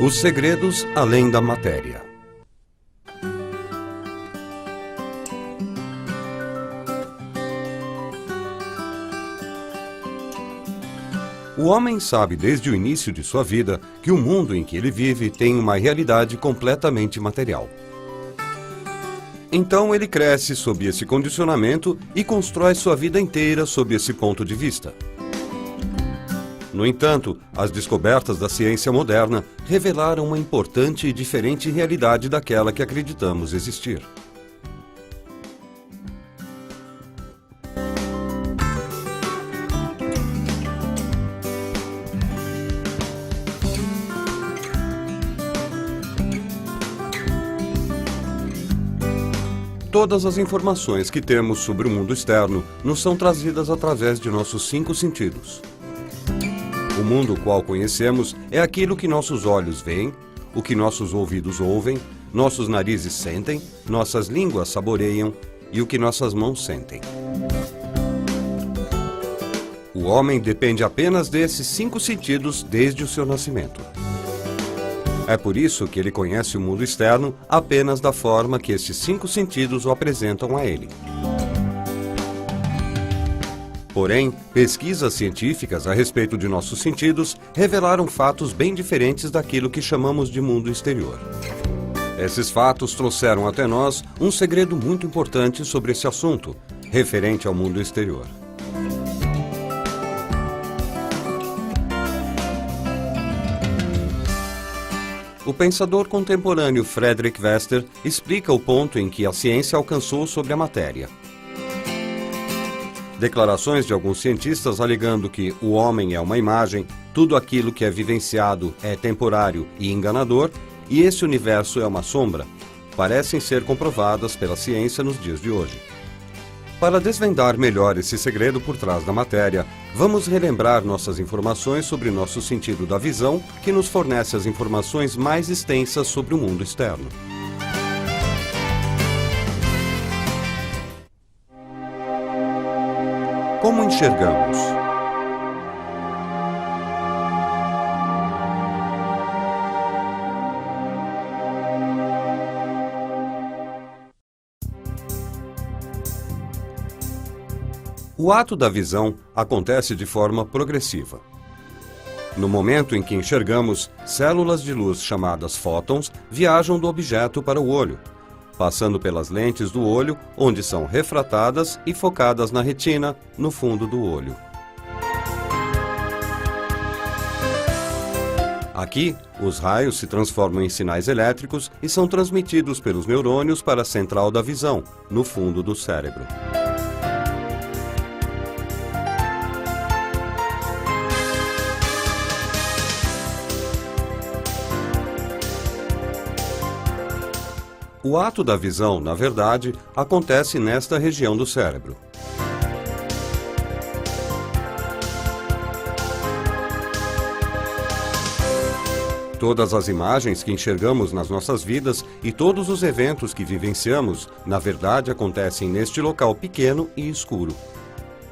Os segredos além da matéria. O homem sabe desde o início de sua vida que o mundo em que ele vive tem uma realidade completamente material. Então ele cresce sob esse condicionamento e constrói sua vida inteira sob esse ponto de vista. No entanto, as descobertas da ciência moderna revelaram uma importante e diferente realidade daquela que acreditamos existir. Todas as informações que temos sobre o mundo externo nos são trazidas através de nossos 5 sentidos. O mundo qual conhecemos é aquilo que nossos olhos veem, o que nossos ouvidos ouvem, nossos narizes sentem, nossas línguas saboreiam e o que nossas mãos sentem. O homem depende apenas desses 5 sentidos desde o seu nascimento. É por isso que ele conhece o mundo externo apenas da forma que esses 5 sentidos o apresentam a ele. Porém, pesquisas científicas a respeito de nossos sentidos revelaram fatos bem diferentes daquilo que chamamos de mundo exterior. Esses fatos trouxeram até nós um segredo muito importante sobre esse assunto, referente ao mundo exterior. O pensador contemporâneo Frederick Wester explica o ponto em que a ciência alcançou sobre a matéria. Declarações de alguns cientistas alegando que o homem é uma imagem, tudo aquilo que é vivenciado é temporário e enganador, e esse universo é uma sombra, parecem ser comprovadas pela ciência nos dias de hoje. Para desvendar melhor esse segredo por trás da matéria, vamos relembrar nossas informações sobre nosso sentido da visão, que nos fornece as informações mais extensas sobre o mundo externo. Como enxergamos? O ato da visão acontece de forma progressiva. No momento em que enxergamos, células de luz chamadas fótons viajam do objeto para o olho, passando pelas lentes do olho, onde são refratadas e focadas na retina, no fundo do olho. Aqui, os raios se transformam em sinais elétricos e são transmitidos pelos neurônios para a central da visão, no fundo do cérebro. O ato da visão, na verdade, acontece nesta região do cérebro. Todas as imagens que enxergamos nas nossas vidas e todos os eventos que vivenciamos, na verdade, acontecem neste local pequeno e escuro.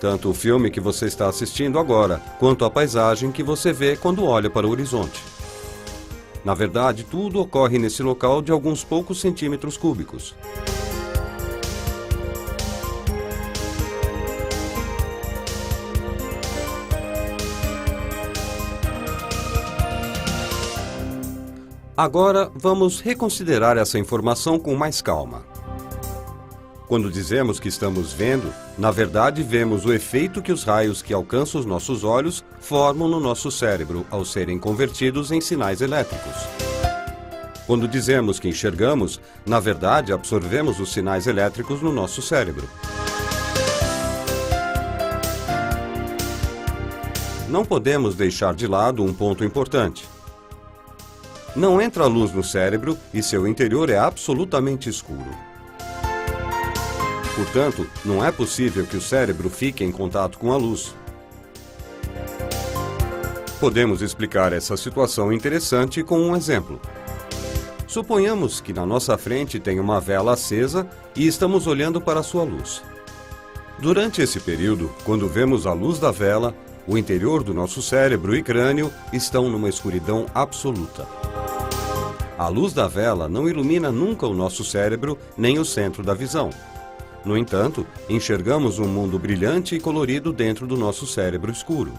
Tanto o filme que você está assistindo agora, quanto a paisagem que você vê quando olha para o horizonte. Na verdade, tudo ocorre nesse local de alguns poucos centímetros cúbicos. Agora, vamos reconsiderar essa informação com mais calma. Quando dizemos que estamos vendo, na verdade vemos o efeito que os raios que alcançam os nossos olhos formam no nosso cérebro ao serem convertidos em sinais elétricos. Quando dizemos que enxergamos, na verdade absorvemos os sinais elétricos no nosso cérebro. Não podemos deixar de lado um ponto importante. Não entra luz no cérebro e seu interior é absolutamente escuro. Portanto, não é possível que o cérebro fique em contato com a luz. Podemos explicar essa situação interessante com um exemplo. Suponhamos que na nossa frente tem uma vela acesa e estamos olhando para a sua luz. Durante esse período, quando vemos a luz da vela, o interior do nosso cérebro e crânio estão numa escuridão absoluta. A luz da vela não ilumina nunca o nosso cérebro nem o centro da visão. No entanto, enxergamos um mundo brilhante e colorido dentro do nosso cérebro escuro.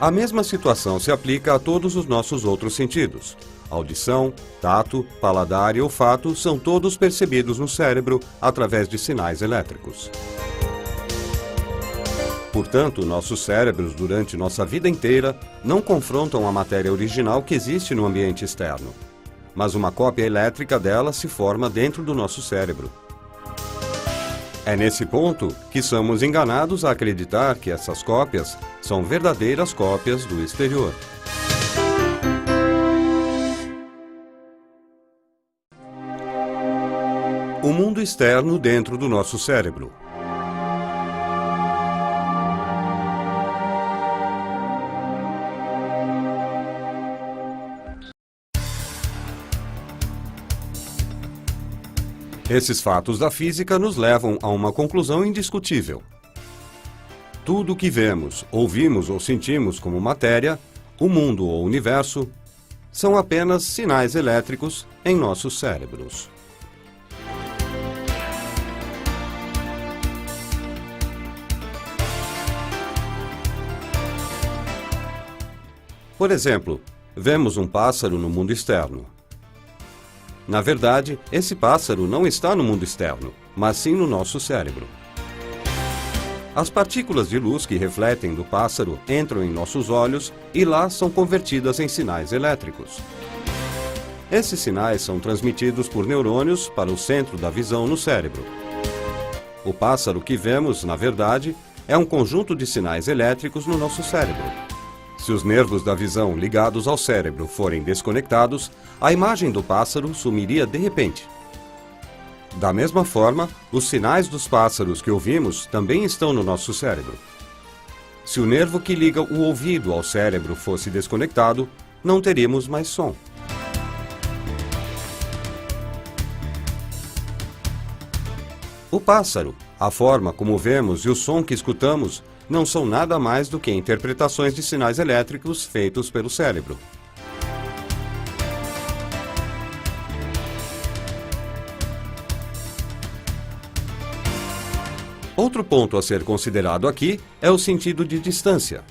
A mesma situação se aplica a todos os nossos outros sentidos. Audição, tato, paladar e olfato são todos percebidos no cérebro através de sinais elétricos. Portanto, nossos cérebros, durante nossa vida inteira, não confrontam a matéria original que existe no ambiente externo, mas uma cópia elétrica dela se forma dentro do nosso cérebro. É nesse ponto que somos enganados a acreditar que essas cópias são verdadeiras cópias do exterior. O mundo externo dentro do nosso cérebro. Esses fatos da física nos levam a uma conclusão indiscutível. Tudo o que vemos, ouvimos ou sentimos como matéria, o mundo ou universo, são apenas sinais elétricos em nossos cérebros. Por exemplo, vemos um pássaro no mundo externo. Na verdade, esse pássaro não está no mundo externo, mas sim no nosso cérebro. As partículas de luz que refletem do pássaro entram em nossos olhos e lá são convertidas em sinais elétricos. Esses sinais são transmitidos por neurônios para o centro da visão no cérebro. O pássaro que vemos, na verdade, é um conjunto de sinais elétricos no nosso cérebro. Se os nervos da visão ligados ao cérebro forem desconectados, a imagem do pássaro sumiria de repente. Da mesma forma, os sinais dos pássaros que ouvimos também estão no nosso cérebro. Se o nervo que liga o ouvido ao cérebro fosse desconectado, não teríamos mais som. O pássaro, a forma como vemos e o som que escutamos não são nada mais do que interpretações de sinais elétricos feitos pelo cérebro. Outro ponto a ser considerado aqui é o sentido de distância.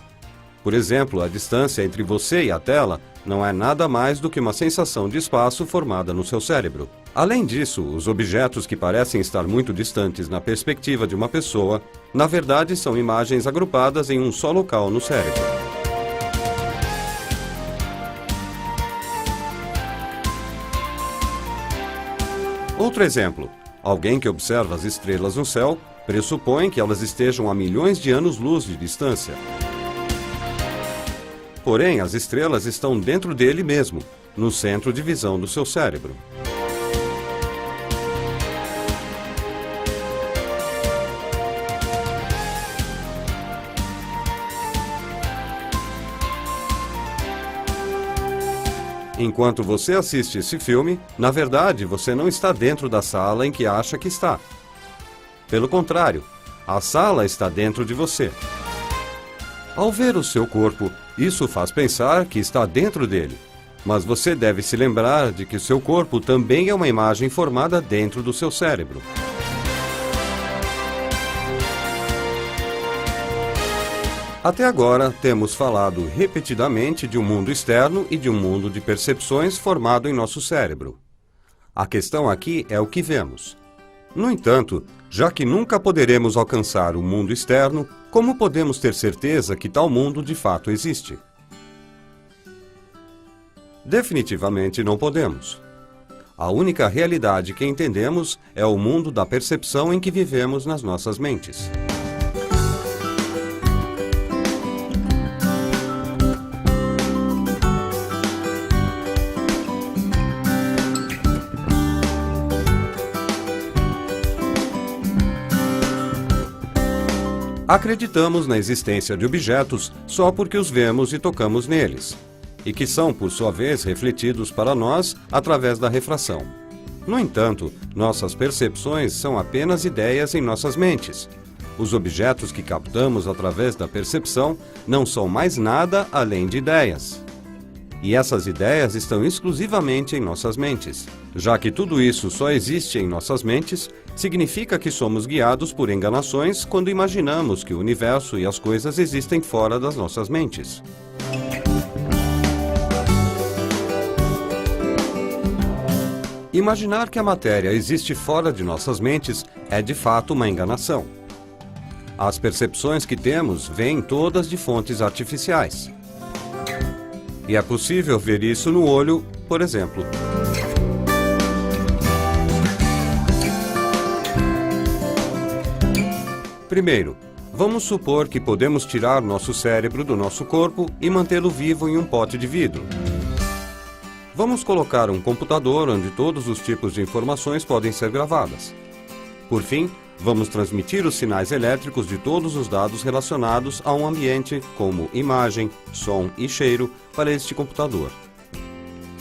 Por exemplo, a distância entre você e a tela não é nada mais do que uma sensação de espaço formada no seu cérebro. Além disso, os objetos que parecem estar muito distantes na perspectiva de uma pessoa, na verdade são imagens agrupadas em um só local no cérebro. Outro exemplo: alguém que observa as estrelas no céu pressupõe que elas estejam a milhões de anos-luz de distância. Porém, as estrelas estão dentro dele mesmo, no centro de visão do seu cérebro. Enquanto você assiste esse filme, na verdade, você não está dentro da sala em que acha que está. Pelo contrário, a sala está dentro de você. Ao ver o seu corpo, isso faz pensar que está dentro dele. Mas você deve se lembrar de que o seu corpo também é uma imagem formada dentro do seu cérebro. Até agora, temos falado repetidamente de um mundo externo e de um mundo de percepções formado em nosso cérebro. A questão aqui é o que vemos. No entanto, já que nunca poderemos alcançar o mundo externo, como podemos ter certeza que tal mundo de fato existe? Definitivamente não podemos. A única realidade que entendemos é o mundo da percepção em que vivemos nas nossas mentes. Acreditamos na existência de objetos só porque os vemos e tocamos neles, e que são, por sua vez, refletidos para nós através da refração. No entanto, nossas percepções são apenas ideias em nossas mentes, Os objetos que captamos através da percepção não são mais nada além de ideias. E essas ideias estão exclusivamente em nossas mentes. Já que tudo isso só existe em nossas mentes, significa que somos guiados por enganações quando imaginamos que o universo e as coisas existem fora das nossas mentes. Imaginar que a matéria existe fora de nossas mentes é de fato uma enganação. As percepções que temos vêm todas de fontes artificiais. E é possível ver isso no olho, por exemplo. Primeiro, vamos supor que podemos tirar nosso cérebro do nosso corpo e mantê-lo vivo em um pote de vidro. Vamos colocar um computador onde todos os tipos de informações podem ser gravadas. Por fim, vamos transmitir os sinais elétricos de todos os dados relacionados a um ambiente, como imagem, som e cheiro, para este computador.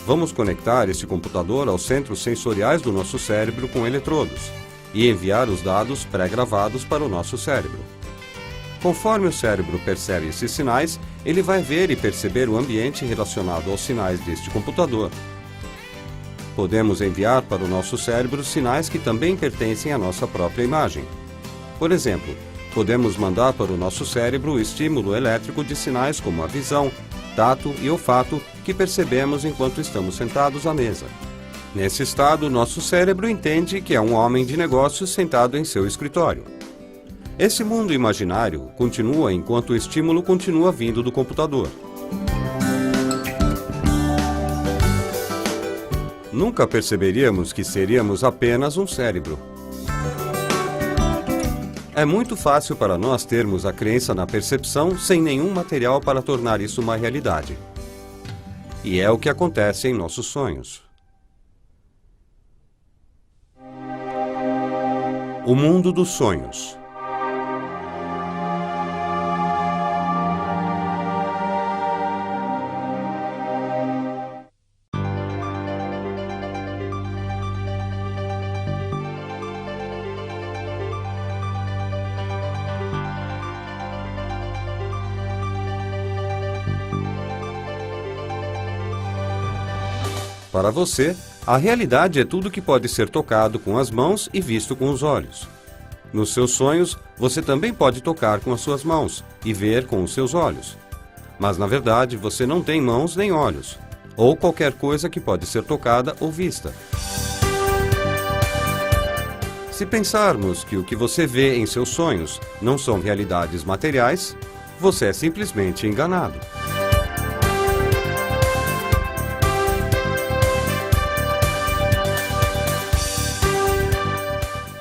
Vamos conectar este computador aos centros sensoriais do nosso cérebro com eletrodos e enviar os dados pré-gravados para o nosso cérebro. Conforme o cérebro percebe esses sinais, ele vai ver e perceber o ambiente relacionado aos sinais deste computador. Podemos enviar para o nosso cérebro sinais que também pertencem à nossa própria imagem. Por exemplo, podemos mandar para o nosso cérebro o estímulo elétrico de sinais como a visão, tato e olfato que percebemos enquanto estamos sentados à mesa. Nesse estado, nosso cérebro entende que é um homem de negócios sentado em seu escritório. Esse mundo imaginário continua enquanto o estímulo continua vindo do computador. Nunca perceberíamos que seríamos apenas um cérebro. É muito fácil para nós termos a crença na percepção sem nenhum material para tornar isso uma realidade. E é o que acontece em nossos sonhos. O mundo dos sonhos. Para você, a realidade é tudo que pode ser tocado com as mãos e visto com os olhos. Nos seus sonhos, você também pode tocar com as suas mãos e ver com os seus olhos. Mas, na verdade, você não tem mãos nem olhos, ou qualquer coisa que pode ser tocada ou vista. Se pensarmos que o que você vê em seus sonhos não são realidades materiais, você é simplesmente enganado.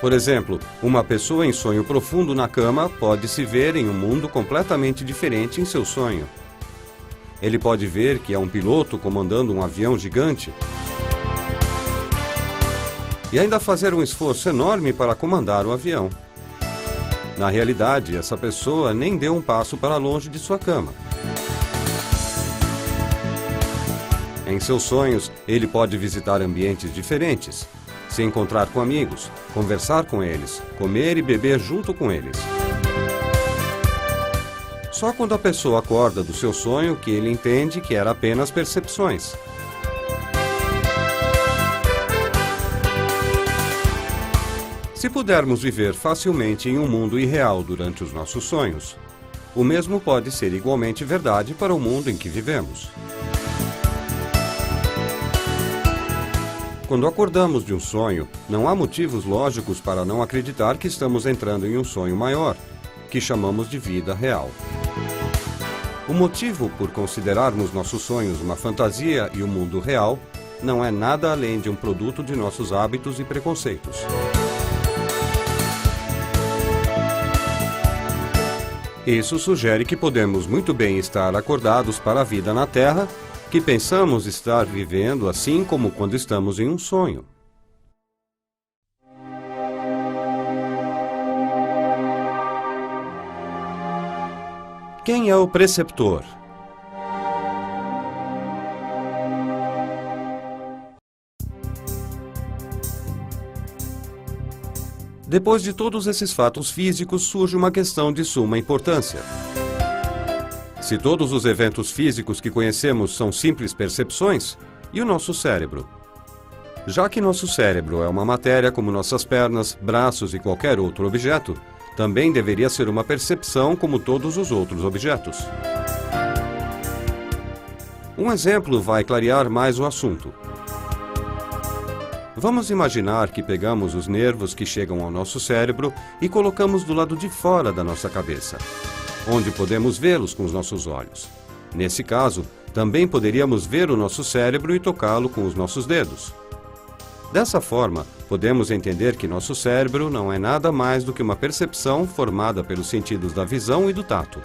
Por exemplo, uma pessoa em sonho profundo na cama pode se ver em um mundo completamente diferente em seu sonho. Ele pode ver que é um piloto comandando um avião gigante e ainda fazer um esforço enorme para comandar o avião. Na realidade, essa pessoa nem deu um passo para longe de sua cama. Em seus sonhos, ele pode visitar ambientes diferentes, se encontrar com amigos, conversar com eles, comer e beber junto com eles. Só quando a pessoa acorda do seu sonho que ele entende que era apenas percepções. Se pudermos viver facilmente em um mundo irreal durante os nossos sonhos, o mesmo pode ser igualmente verdade para o mundo em que vivemos. Quando acordamos de um sonho, não há motivos lógicos para não acreditar que estamos entrando em um sonho maior, que chamamos de vida real. O motivo por considerarmos nossos sonhos uma fantasia e o mundo real não é nada além de um produto de nossos hábitos e preconceitos. Isso sugere que podemos muito bem estar acordados para a vida na Terra, que pensamos estar vivendo assim como quando estamos em um sonho. Quem é o preceptor? Depois de todos esses fatos físicos, surge uma questão de suma importância. Se todos os eventos físicos que conhecemos são simples percepções, e o nosso cérebro? Já que nosso cérebro é uma matéria como nossas pernas, braços e qualquer outro objeto, também deveria ser uma percepção como todos os outros objetos. Um exemplo vai clarear mais o assunto. Vamos imaginar que pegamos os nervos que chegam ao nosso cérebro e colocamos do lado de fora da nossa cabeça, onde podemos vê-los com os nossos olhos. Nesse caso, também poderíamos ver o nosso cérebro e tocá-lo com os nossos dedos. Dessa forma, podemos entender que nosso cérebro não é nada mais do que uma percepção formada pelos sentidos da visão e do tato.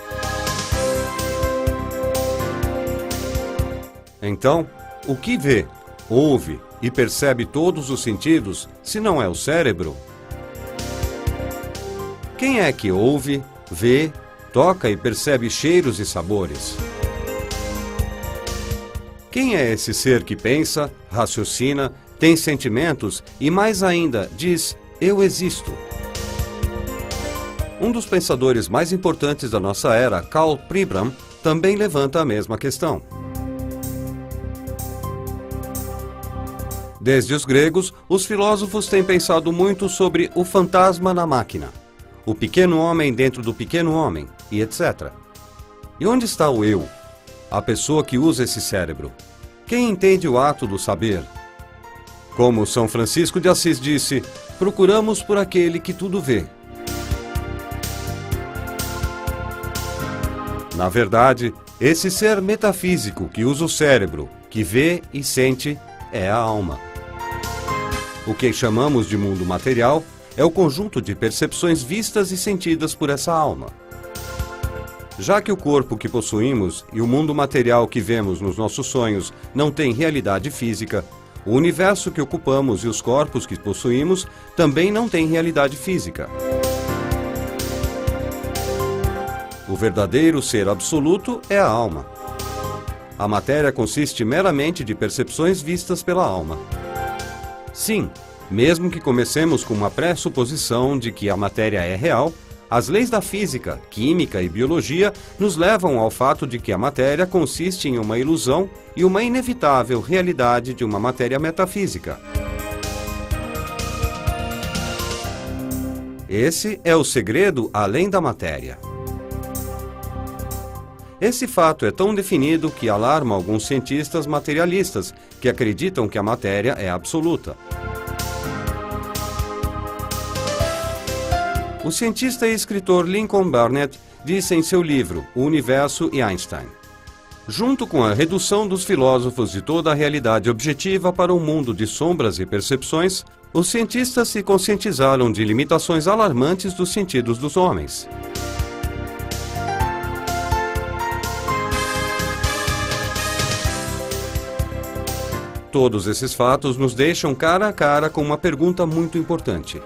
Então, o que vê, ouve e percebe todos os sentidos, se não é o cérebro? Quem é que ouve, vê, toca e percebe cheiros e sabores? Quem é esse ser que pensa, raciocina, tem sentimentos e, mais ainda, diz, eu existo? Um dos pensadores mais importantes da nossa era, Karl Pribram, também levanta a mesma questão. Desde os gregos, os filósofos têm pensado muito sobre o fantasma na máquina, o pequeno homem dentro do pequeno homem, e etc. E onde está o eu? A pessoa que usa esse cérebro? Quem entende o ato do saber? Como São Francisco de Assis disse, procuramos por aquele que tudo vê. Na verdade, esse ser metafísico que usa o cérebro, que vê e sente, é a alma. O que chamamos de mundo material é o conjunto de percepções vistas e sentidas por essa alma. Já que o corpo que possuímos e o mundo material que vemos nos nossos sonhos não têm realidade física, o universo que ocupamos e os corpos que possuímos também não têm realidade física. O verdadeiro ser absoluto é a alma. A matéria consiste meramente de percepções vistas pela alma. Sim, mesmo que comecemos com uma pressuposição de que a matéria é real, as leis da física, química e biologia nos levam ao fato de que a matéria consiste em uma ilusão e uma inevitável realidade de uma matéria metafísica. Esse é o segredo além da matéria. Esse fato é tão definido que alarma alguns cientistas materialistas que acreditam que a matéria é absoluta. O cientista e escritor Lincoln Burnett disse em seu livro O Universo e Einstein: junto com a redução dos filósofos de toda a realidade objetiva para um mundo de sombras e percepções, os cientistas se conscientizaram de limitações alarmantes dos sentidos dos homens. Todos esses fatos nos deixam cara a cara com uma pergunta muito importante.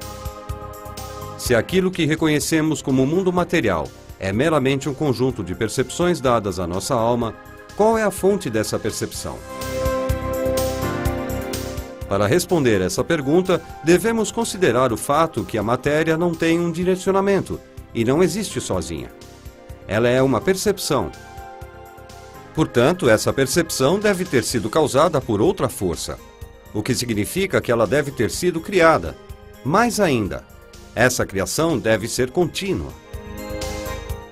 Se aquilo que reconhecemos como mundo material é meramente um conjunto de percepções dadas à nossa alma, qual é a fonte dessa percepção? Para responder essa pergunta, devemos considerar o fato que a matéria não tem um direcionamento e não existe sozinha. Ela é uma percepção. Portanto, essa percepção deve ter sido causada por outra força, o que significa que ela deve ter sido criada. Mais ainda, essa criação deve ser contínua.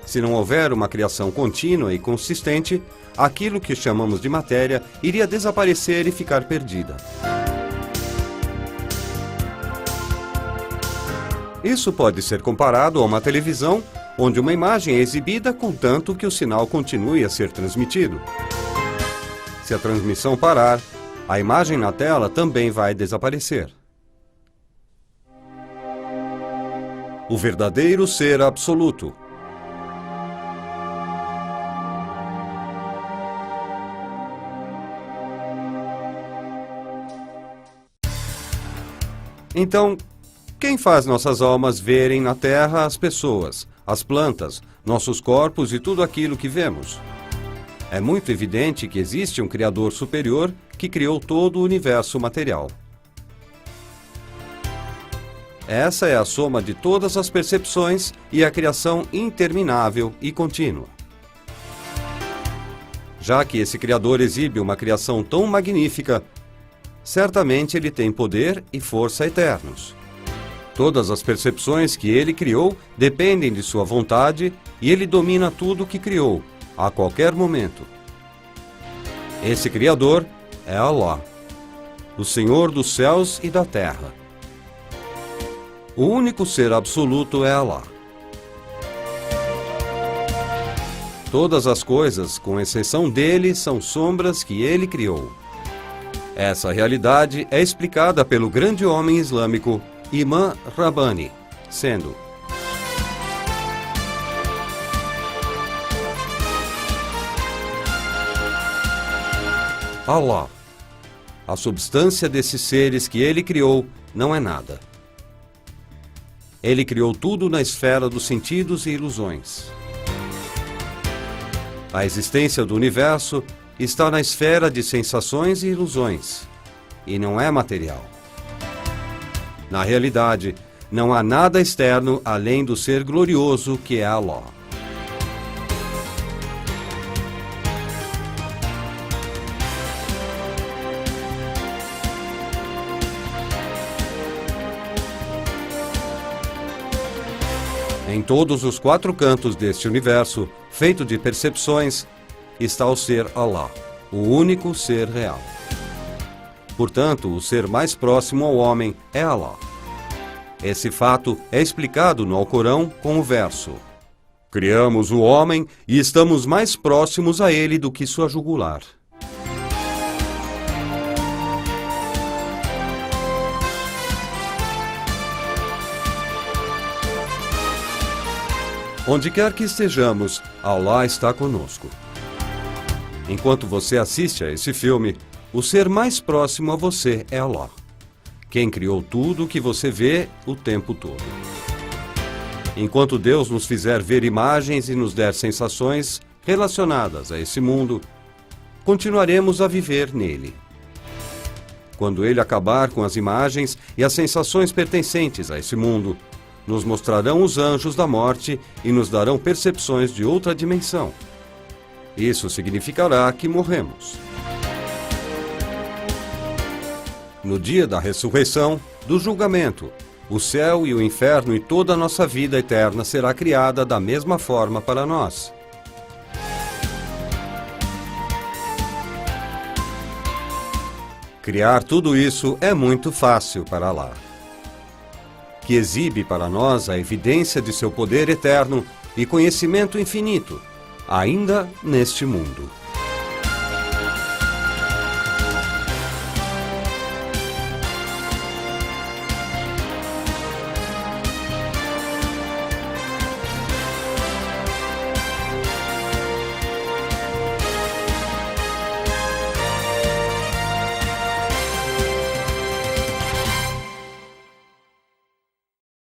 Se não houver uma criação contínua e consistente, aquilo que chamamos de matéria iria desaparecer e ficar perdida. Isso pode ser comparado a uma televisão, onde uma imagem é exibida contanto que o sinal continue a ser transmitido. Se a transmissão parar, a imagem na tela também vai desaparecer. O verdadeiro ser absoluto. Então, quem faz nossas almas verem na Terra as pessoas, as plantas, nossos corpos e tudo aquilo que vemos? É muito evidente que existe um Criador superior que criou todo o universo material. Essa é a soma de todas as percepções e a criação interminável e contínua. Já que esse Criador exibe uma criação tão magnífica, certamente ele tem poder e força eternos. Todas as percepções que ele criou dependem de sua vontade e ele domina tudo o que criou, a qualquer momento. Esse Criador é Allah, o Senhor dos céus e da terra. O único ser absoluto é Allah. Todas as coisas, com exceção dele, são sombras que ele criou. Essa realidade é explicada pelo grande homem islâmico Imam Rabbani, sendo: Allah, a substância desses seres que ele criou, não é nada. Ele criou tudo na esfera dos sentidos e ilusões. A existência do universo está na esfera de sensações e ilusões, e não é material. Na realidade, não há nada externo além do ser glorioso que é Allah. Em todos os 4 cantos deste universo, feito de percepções, está o ser Allah, o único ser real. Portanto, o ser mais próximo ao homem é Allah. Esse fato é explicado no Alcorão com o verso: criamos o homem e estamos mais próximos a ele do que sua jugular. Onde quer que estejamos, Allah está conosco. Enquanto você assiste a esse filme, o ser mais próximo a você é Allah, quem criou tudo o que você vê o tempo todo. Enquanto Deus nos fizer ver imagens e nos der sensações relacionadas a esse mundo, continuaremos a viver nele. Quando ele acabar com as imagens e as sensações pertencentes a esse mundo, nos mostrarão os anjos da morte e nos darão percepções de outra dimensão. Isso significará que morremos. No dia da ressurreição, do julgamento, o céu e o inferno e toda a nossa vida eterna será criada da mesma forma para nós. Criar tudo isso é muito fácil para Allah, que exibe para nós a evidência de seu poder eterno e conhecimento infinito, ainda neste mundo.